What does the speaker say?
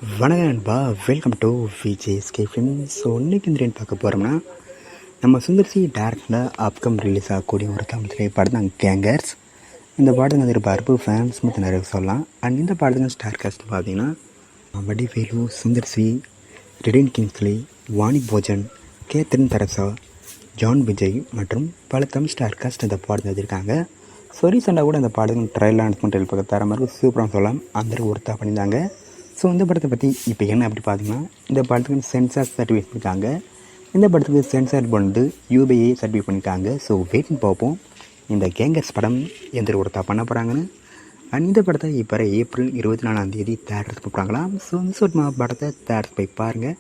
வணக்கம் நண்பா, welcome to VJSK film. So இன்றைக்கி இந்த பார்க்க போகிறோம்னா, நம்ம சுந்தர் சி டேரக்டில் அப்கம் ரிலீஸ் ஆகக்கூடிய ஒரு தமிழ் திரைப்படம் தான் கேங்கர்ஸ். இந்த பாடத்துக்கு எதிர்பார்ப்பு ஃபேன்ஸ் மற்ற நிறைய சொல்லலாம். அண்ட் இந்த பாடத்துக்கு ஸ்டார் காஸ்ட் பார்த்தீங்கன்னா வடிவேலு, சுந்தர் சி, ரெடின் கிங்ஸ்லி, வாணி போஜன், கேத்ரின் தெரசா, ஜான் விஜய் மற்றும் பல தமிழ் ஸ்டார் காஸ்ட் இந்த பாடத்தை எழுதியிருக்காங்க. ஸோ ரீசெண்டாக கூட இந்த பாடத்துக்கு ட்ரையல் அனௌன்ஸ்மெண்ட் பக்கம் தர மாதிரி சூப்பராக சொல்லலாம், அந்த ஒருத்தா பண்ணியிருந்தாங்க. ஸோ இந்த படத்தை பற்றி இப்போ என்ன அப்படி பார்த்தீங்கன்னா, இந்த படத்துக்கு சென்சார் சர்டிஃபிகேட் பண்ணியிருக்காங்க. இந்த படத்துக்கு சென்சார் வந்து யூபிஐ சர்டிஃபிகேட் பண்ணியிருக்காங்க. ஸோ வெயிட்னு பார்ப்போம் இந்த கேங்கர்ஸ் படம் எந்த ஒருத்தா பண்ண போகிறாங்கன்னு. அண்ட் இந்த படத்தை இப்போ ஏப்ரல் 24 தேட்டருக்கு போகிறாங்களாம். ஸோ இந்த படத்தை தேட்டருக்கு போய் பாருங்கள்.